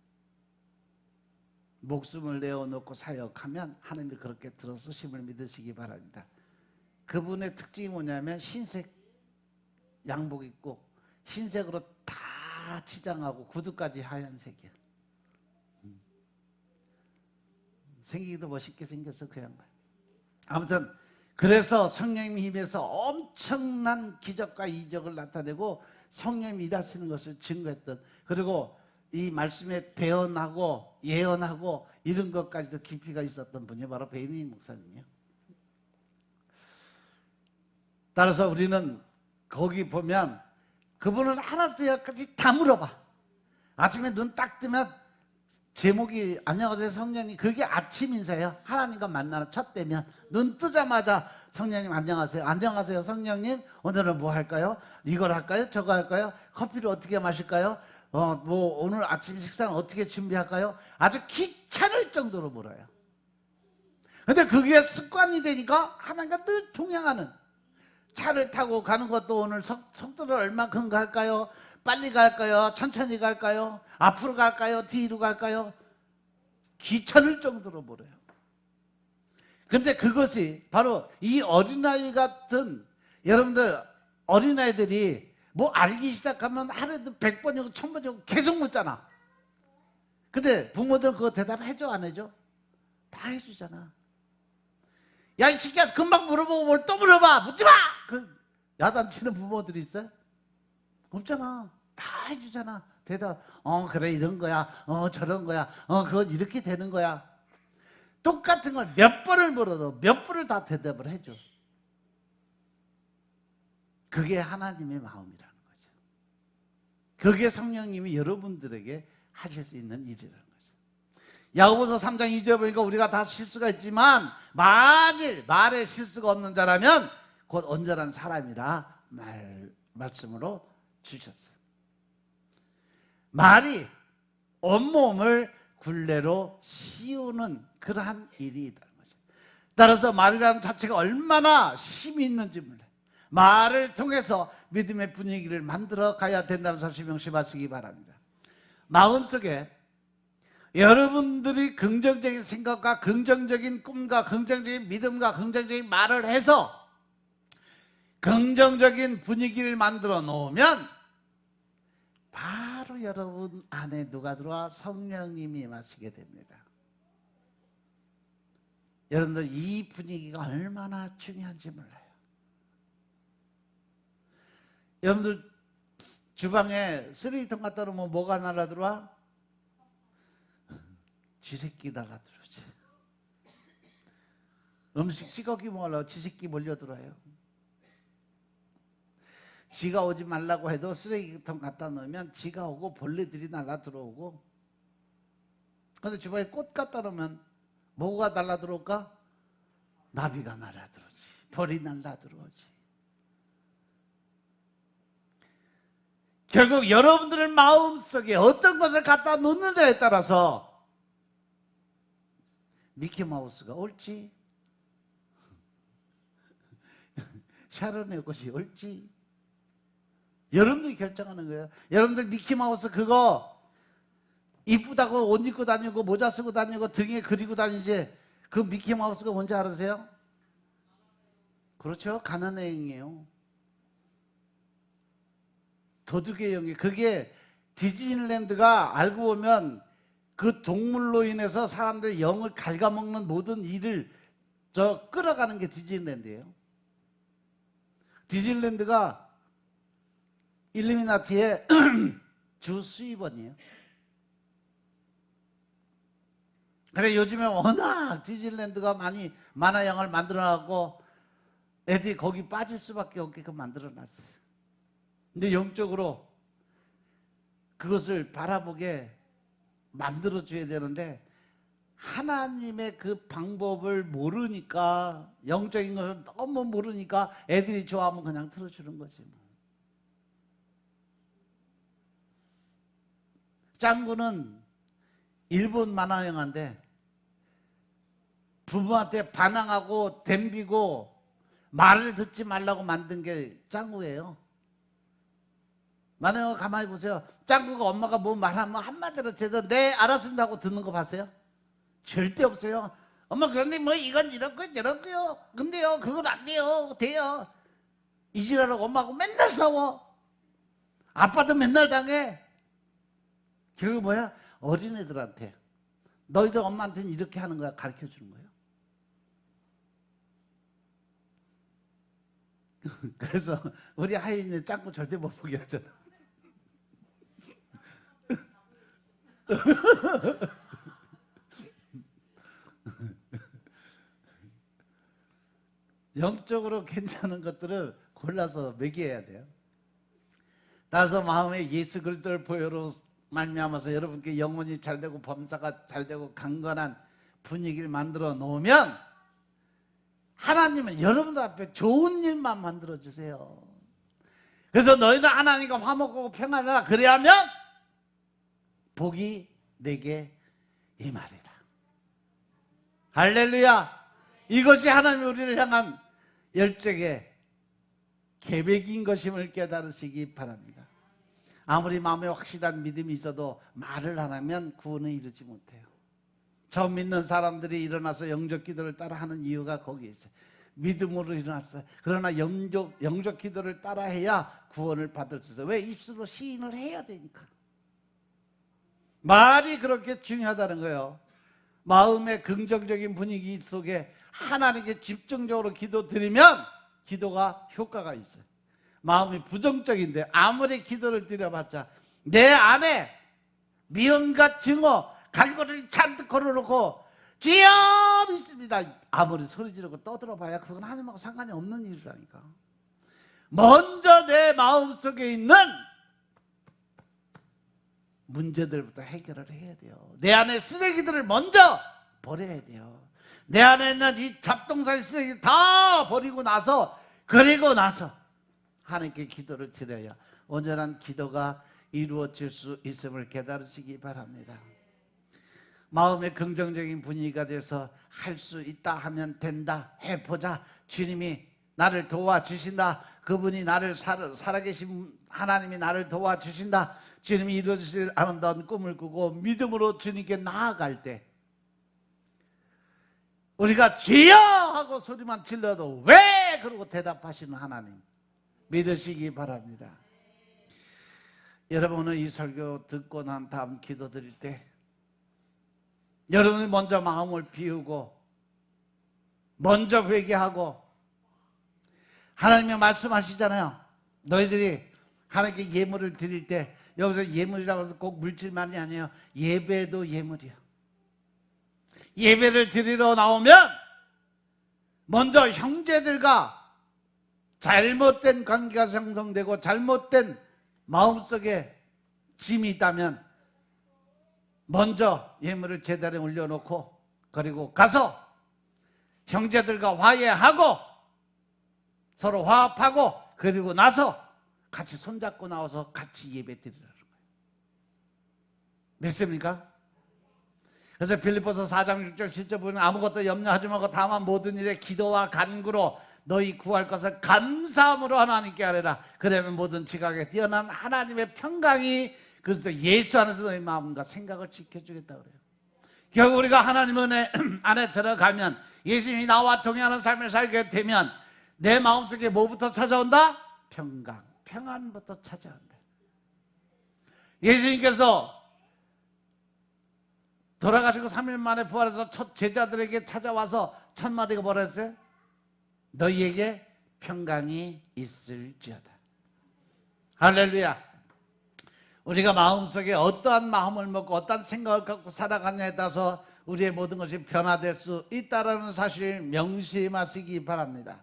목숨을 내어놓고 사역하면 하나님이 그렇게 들어쓰심을 믿으시기 바랍니다. 그분의 특징이 뭐냐면 흰색 양복 입고 흰색으로 다 치장하고 구두까지 하얀색이야. 생기기도 멋있게 생겼어 그 양반. 아무튼 그래서 성령님의 힘에서 엄청난 기적과 이적을 나타내고 성령님이 일하시는 것을 증거했던, 그리고 이 말씀에 대언하고 예언하고 이런 것까지도 깊이가 있었던 분이 바로 베니 목사님이에요. 따라서 우리는 거기 보면 그분은 하나부터 열까지 다 물어봐. 아침에 눈 딱 뜨면 제목이 안녕하세요 성령님, 그게 아침 인사예요. 하나님과 만나는 첫 때면 눈 뜨자마자 성령님 안녕하세요. 안녕하세요 성령님. 오늘은 뭐 할까요? 이걸 할까요? 저거 할까요? 커피를 어떻게 마실까요? 뭐 오늘 아침 식사는 어떻게 준비할까요? 아주 귀찮을 정도로 물어요. 근데 그게 습관이 되니까 하나님과 늘 동행하는, 차를 타고 가는 것도 오늘 속도를 얼마큼 갈까요? 빨리 갈까요? 천천히 갈까요? 앞으로 갈까요? 뒤로 갈까요? 귀찮을 정도로 물어요. 근데 그것이 바로 이 어린아이 같은, 여러분들 어린아이들이 뭐 알기 시작하면 하루에도 100번이고 1000번이고 계속 묻잖아. 근데 부모들은 그거 대답해줘 안 해줘? 다 해주잖아. 야 이 새끼야 금방 물어보고 뭘 또 물어봐, 묻지마! 그 야단치는 부모들이 있어요? 없잖아. 다 해주잖아. 대답. 그래 이런 거야. 저런 거야. 그건 이렇게 되는 거야. 똑같은 걸 몇 번을 물어도 몇 번을 다 대답을 해줘. 그게 하나님의 마음이라는 거죠. 그게 성령님이 여러분들에게 하실 수 있는 일이라는 거죠. 야고보서 3장 2절에 보니까 우리가 다 실수가 있지만 만일 말에 실수가 없는 자라면 곧 온전한 사람이라 말씀으로 주셨어요. 말이 온몸을 굴레로 씌우는 그러한 일이 있다는 거죠. 따라서 말이라는 자체가 얼마나 힘이 있는지 몰라요. 말을 통해서 믿음의 분위기를 만들어 가야 된다는 사실 명심하시기 바랍니다. 마음속에 여러분들이 긍정적인 생각과 긍정적인 꿈과 긍정적인 믿음과 긍정적인 말을 해서 긍정적인 분위기를 만들어 놓으면 바로 여러분 안에 누가 들어와? 성령님이 임하시게 됩니다. 여러분들 이 분위기가 얼마나 중요한지 몰라요. 여러분들 주방에 쓰레기통 갖다 놓으면 뭐가 날아들어와? 쥐새끼 날아들어오지. 음식 찌꺼기 먹으려고 쥐새끼 몰려들어요. 쥐가 오지 말라고 해도 쓰레기통 갖다 놓으면 쥐가 오고 벌레들이 날아들어오고, 근데 주방에 꽃 갖다 놓으면 뭐가 날아들어올까? 나비가 날아들어오지. 벌이 날아들어오지. 결국 여러분들의 마음속에 어떤 것을 갖다 놓느냐에 따라서 미키마우스가 올지 샤론의 꽃이 올지 여러분들이 결정하는 거예요. 여러분들 미키마우스 그거 이쁘다고 옷 입고 다니고 모자 쓰고 다니고 등에 그리고 다니지, 그 미키마우스가 뭔지 알으세요? 그렇죠. 가난의 영이에요. 도둑의 영이. 그게 디즈니랜드가 알고 보면 그 동물로 인해서 사람들의 영을 갉아먹는 모든 일을 끌어가는 게 디즈니랜드예요. 디즈니랜드가 일루미나티의 주 수입원이에요. 근데 요즘에 워낙 디즈니랜드가 많이 만화영화를 만들어놨고 애들이 거기 빠질 수밖에 없게끔 만들어놨어요. 근데 영적으로 그것을 바라보게 만들어줘야 되는데 하나님의 그 방법을 모르니까, 영적인 것을 너무 모르니까 애들이 좋아하면 그냥 틀어주는 거지 뭐. 짱구는 일본 만화 영화인데 부모한테 반항하고 덤비고 말을 듣지 말라고 만든 게 짱구예요. 만화 영화 가만히 보세요. 짱구가 엄마가 뭐 말하면 한마디로 제대로 네 알았습니다 하고 듣는 거 봤어요? 절대 없어요. 엄마 그런데 뭐 이건 이렇고 저렇고요. 근데요 그건 안 돼요. 돼요. 이지라라고 엄마하고 맨날 싸워. 아빠도 맨날 당해. 결국 뭐야? 어린애들한테 너희들 엄마한테는 이렇게 하는 거야 가르쳐 주는 거예요. 그래서 우리 하인이 짱구 절대 못 보게 하잖아. 영적으로 괜찮은 것들을 골라서 먹여야 돼요. 따라서 마음에 예수 그리스도를 보혈로 말미암아서 여러분께 영혼이 잘되고 범사가 잘되고 강건한 분위기를 만들어 놓으면 하나님은 여러분들 앞에 좋은 일만 만들어주세요. 그래서 너희는 하나님과 화목하고 평안하라. 그래야면 복이 내게 임하리라. 할렐루야. 이것이 하나님이 우리를 향한 열정의 계획인 것임을 깨달으시기 바랍니다. 아무리 마음에 확실한 믿음이 있어도 말을 안 하면 구원을 이루지 못해요. 처음 믿는 사람들이 일어나서 영적 기도를 따라 하는 이유가 거기에 있어요. 믿음으로 일어났어요. 그러나 영적 기도를 따라 해야 구원을 받을 수 있어요. 왜? 입술로 시인을 해야 되니까. 말이 그렇게 중요하다는 거예요. 마음의 긍정적인 분위기 속에 하나님께 집중적으로 기도 드리면 기도가 효과가 있어요. 마음이 부정적인데 아무리 기도를 드려봤자 내 안에 미움과 증오, 갈고리를 잔뜩 걸어놓고 주여 믿습니다. 아무리 소리 지르고 떠들어봐야 그건 하나님하고 상관이 없는 일이라니까. 먼저 내 마음속에 있는 문제들부터 해결을 해야 돼요. 내 안에 쓰레기들을 먼저 버려야 돼요. 내 안에 있는 이 잡동사니 쓰레기 다 버리고 나서 그리고 나서 하나님께 기도를 드려야 온전한 기도가 이루어질 수 있음을 깨달으시기 바랍니다. 마음의 긍정적인 분위기가 돼서 할 수 있다 하면 된다 해보자. 주님이 나를 도와주신다. 그분이 나를 살아계신 하나님이 나를 도와주신다. 주님이 이루어주실 아름다운 꿈을 꾸고 믿음으로 주님께 나아갈 때 우리가 주여 하고 소리만 질러도 왜? 그러고 대답하시는 하나님 믿으시기 바랍니다. 여러분은 이 설교 듣고 난 다음 기도 드릴 때 여러분이 먼저 마음을 비우고 먼저 회개하고 하나님이 말씀하시잖아요. 너희들이 하나님께 예물을 드릴 때 여기서 예물이라고 해서 꼭 물질만이 아니에요. 예배도 예물이에요. 예배를 드리러 나오면 먼저 형제들과 잘못된 관계가 형성되고 잘못된 마음속에 짐이 있다면 먼저 예물을 제단에 올려놓고 그리고 가서 형제들과 화해하고 서로 화합하고 그리고 나서 같이 손잡고 나와서 같이 예배 드리라는 거예요. 믿습니까? 그래서 빌립보서 4장 6절 7절 보면 아무것도 염려하지 말고 다만 모든 일에 기도와 간구로 너희 구할 것을 감사함으로 하나님께 아뢰라. 그러면 모든 지각에 뛰어난 하나님의 평강이 그래서 예수 안에서 너희 마음과 생각을 지켜주겠다 그래요. 결국 우리가 하나님 은혜 안에 들어가면 예수님이 나와 동행하는 삶을 살게 되면 내 마음속에 뭐부터 찾아온다? 평강, 평안부터 찾아온다. 예수님께서 돌아가시고 3일 만에 부활해서 첫 제자들에게 찾아와서 첫 마디가 뭐라 했어요? 너희에게 평강이 있을지어다. 할렐루야. 우리가 마음속에 어떠한 마음을 먹고 어떠한 생각을 갖고 살아가냐에 따라서 우리의 모든 것이 변화될 수 있다는 사실 명심하시기 바랍니다.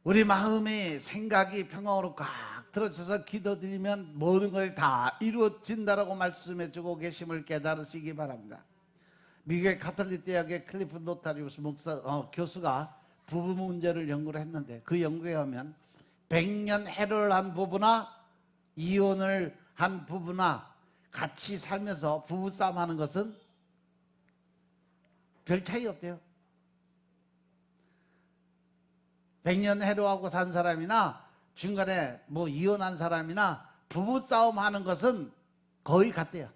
우리 마음의 생각이 평강으로 꽉 들어쳐서 기도드리면 모든 것이 다 이루어진다라고 말씀해주고 계심을 깨달으시기 바랍니다. 미국의 카톨릭 대학의 클리프 노타리우스 교수가 부부 문제를 연구를 했는데 그 연구에 하면 100년 해를 한 부부나 이혼을 한 부부나 같이 살면서 부부싸움 하는 것은 별 차이 없대요. 100년 해로하고 산 사람이나 중간에 뭐 이혼한 사람이나 부부싸움 하는 것은 거의 같대요.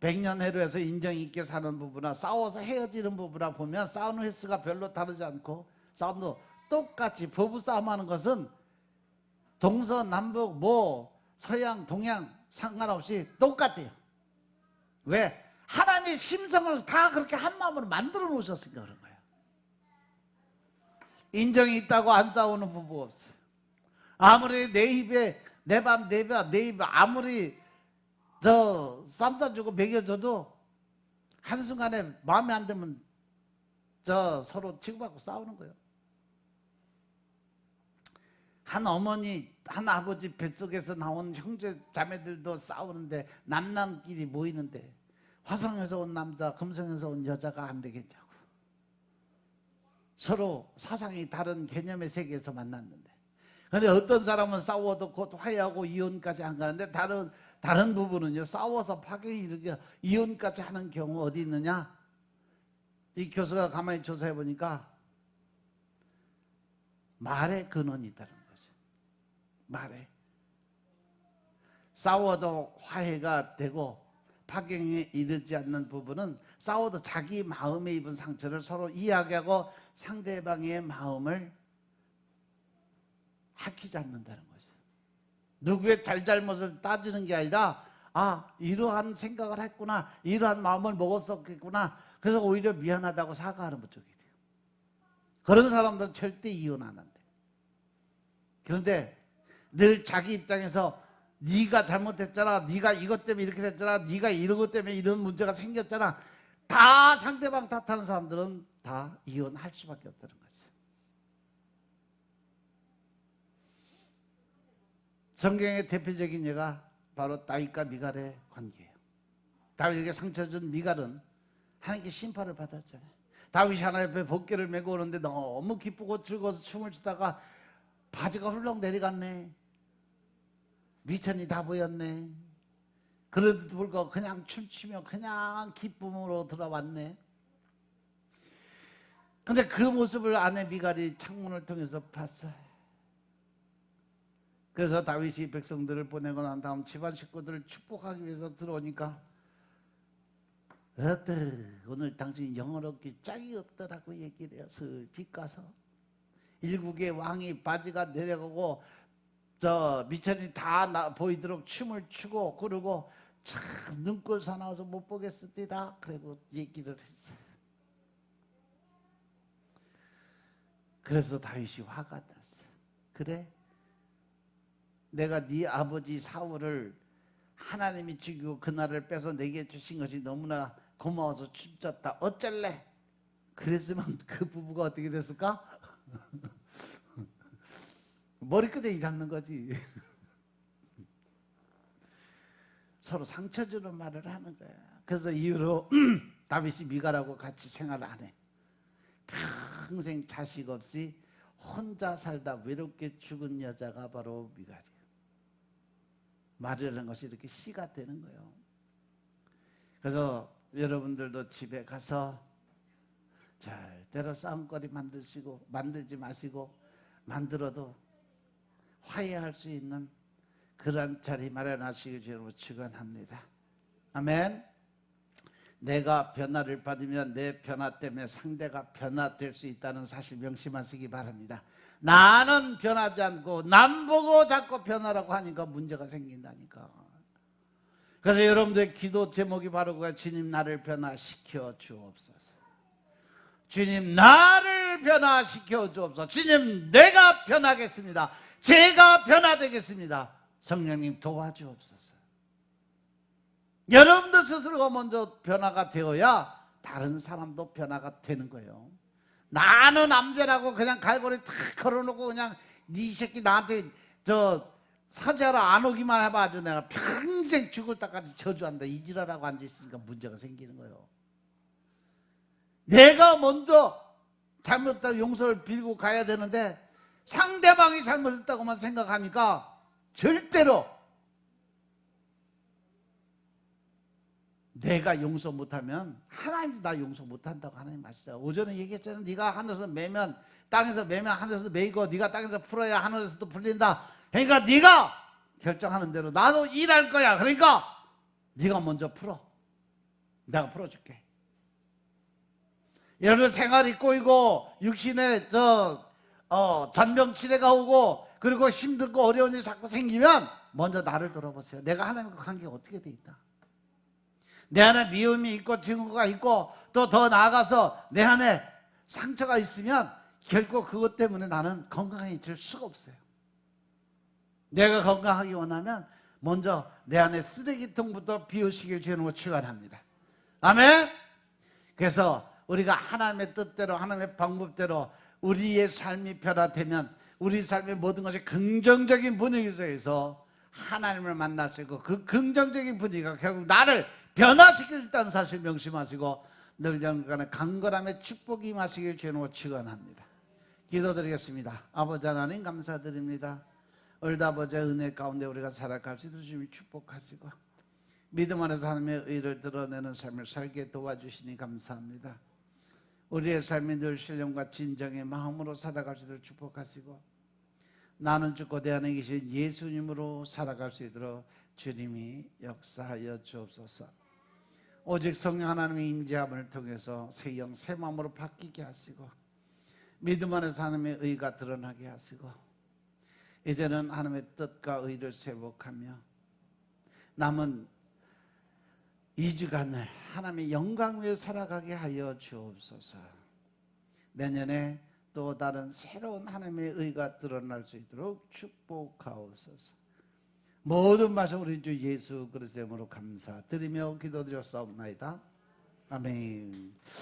100년 해로해서 인정 있게 사는 부부나 싸워서 헤어지는 부부나 보면 싸우는 횟수가 별로 다르지 않고 싸움도 똑같이 부부싸움 하는 것은 동서남북 뭐 서양 동양 상관없이 똑같아요. 왜? 하나님의 심성을 다 그렇게 한 마음으로 만들어 놓으셨으니까 그런 거예요. 인정이 있다고 안 싸우는 부부 없어요. 아무리 내 입에 내 입에 아무리 쌈 싸주고 먹여줘도 한순간에 마음에 안 들면 서로 치고받고 싸우는 거예요. 한 어머니 한 아버지 뱃속에서 나온 형제 자매들도 싸우는데 남남끼리 모이는데 화성에서 온 남자 금성에서 온 여자가 안 되겠냐고. 서로 사상이 다른 개념의 세계에서 만났는데, 근데 어떤 사람은 싸워도 곧 화해하고 이혼까지 안 가는데 다른 부분은요, 싸워서 파괴를 일으켜 이혼까지 하는 경우 어디 있느냐? 이 교수가 가만히 조사해 보니까 말의 근원이 있다는 거죠. 말에 싸워도 화해가 되고 파경에 이르지 않는 부분은 싸워도 자기 마음에 입은 상처를 서로 이야기하고 상대방의 마음을 합치지 않는다는 거죠. 누구의 잘잘못을 따지는 게 아니라, 아, 이러한 생각을 했구나, 이러한 마음을 먹었었겠구나, 그래서 오히려 미안하다고 사과하는 쪽이 돼요. 그런 사람들은 절대 이혼 안 한대. 그런데 늘 자기 입장에서 네가 잘못했잖아, 네가 이것 때문에 이렇게 됐잖아, 네가 이런 것 때문에 이런 문제가 생겼잖아, 다 상대방 탓하는 사람들은 다 이혼할 수밖에 없다는 거죠. 성경의 대표적인 예가 바로 다윗과 미갈의 관계예요. 다윗에게 상처 준 미갈은 하나님께 심판을 받았잖아요. 다윗이 하나님 앞에 번개를 메고 오는데 너무 기쁘고 즐거워서 춤을 추다가 바지가 훌렁 내려갔네. 미천이 다 보였네. 그래도 불구하고 그냥 춤추며 그냥 기쁨으로 들어왔네. 근데 그 모습을 아내 미갈이 창문을 통해서 봤어요. 그래서 다윗이 백성들을 보내고 난 다음 집안 식구들을 축복하기 위해서 들어오니까, 오늘 당신이 영어롭기 짝이 없더라고 얘기를 해서 빗가서 일국의 왕이 바지가 내려가고 저 미천이 다 보이도록 춤을 추고, 그러고 참 눈꼴 사나워서 못 보겠습니다. 그리고 얘기를 했어요. 그래서 다윗이 화가 났어요. 그래? 내가 네 아버지 사울을 하나님이 죽이고 그날을 빼서 내게 주신 것이 너무나 고마워서 춤췄다. 어쩔래? 그랬으면 그 부부가 어떻게 됐을까? 머리끄댕이 잡는 거지. 서로 상처 주는 말을 하는 거야. 그래서 이후로 다윗이 미갈하고 같이 생활을 안 해. 평생 자식 없이 혼자 살다 외롭게 죽은 여자가 바로 미갈이에요. 말이라는 것이 이렇게 시가 되는 거예요. 그래서 여러분들도 집에 가서 절대로 싸움거리 만들지 마시고, 만들어도 화해할 수 있는 그런 자리 마련하시길 주로 축원합니다. 아멘. 내가 변화를 받으면 내 변화 때문에 상대가 변화될 수 있다는 사실 명심하시기 바랍니다. 나는 변하지 않고 남 보고 자꾸 변하라고 하니까 문제가 생긴다니까. 그래서 여러분들 기도 제목이 바로 그거야. 주님 나를 변화시켜 주옵소서. 주님 나를 변화시켜 주옵소서. 주님 내가 변하겠습니다. 제가 변화되겠습니다. 성령님 도와주옵소서. 여러분들 스스로가 먼저 변화가 되어야 다른 사람도 변화가 되는 거예요. 나는 안 변하고 그냥 갈고리 탁 걸어놓고 그냥 네 새끼 나한테 저 사죄하러 안 오기만 해봐 아주 내가 평생 죽을 때까지 저주한다 이지랄하고 앉아있으니까 문제가 생기는 거예요. 내가 먼저 잘못했다고 용서를 빌고 가야 되는데 상대방이 잘못했다고만 생각하니까 절대로 내가 용서 못하면 하나님도 나 용서 못한다고 하나님 말씀하시죠. 오전에 얘기했잖아요. 네가 하늘에서 매면 땅에서 매면 하늘에서 매이고 네가 땅에서 풀어야 하늘에서도 풀린다. 그러니까 네가 결정하는 대로 나도 일할 거야. 그러니까 네가 먼저 풀어. 내가 풀어줄게. 여러분 생활이 꼬이고 육신에 잔병치레가 오고 그리고 힘들고 어려운 일이 자꾸 생기면 먼저 나를 돌아보세요. 내가 하나님과 관계가 어떻게 돼 있다. 내 안에 미움이 있고 증오가 있고 또 더 나아가서 내 안에 상처가 있으면 결코 그것 때문에 나는 건강해질 수가 없어요. 내가 건강하기 원하면 먼저 내 안에 쓰레기통부터 비우시길 주님으로 축원합니다. 아멘. 그래서 우리가 하나님의 뜻대로 하나님의 방법대로 우리의 삶이 변화되면 우리 삶의 모든 것이 긍정적인 분위기 속에서 하나님을 만날 수 있고 그 긍정적인 분위기가 결국 나를 변화시킬 수 있다는 사실 명심하시고 늘 영원한 강건함의 축복이 임하시길 주님으로 축원합니다. 기도드리겠습니다. 아버지 하나님 감사드립니다. 얼다버지의 은혜 가운데 우리가 살아갈 수 있도록 주님이 축복하시고 믿음 안에서 하나님의 의를 드러내는 삶을 살게 도와주시니 감사합니다. 우리의 삶이 늘 신령과 진정의 마음으로 살아갈 수 있도록 축복하시고 나는 죽고 내 안에 계신 예수님으로 살아갈 수 있도록 주님이 역사하여 주옵소서. 오직 성령 하나님의 임재함을 통해서 새 영 새 마음으로 바뀌게 하시고 믿음 안에서 하나님의 의가 드러나게 하시고 이제는 하나님의 뜻과 의를 세복하며 남은 2주간을 하나님의 영광 위에 살아가게 하여 주옵소서. 내년에 또 다른 새로운 하나님의 의가 드러날 수 있도록 축복하옵소서. 모든 말씀 우리 주 예수 그리스도 이름으로 감사드리며 기도드렸사옵나이다. 아멘.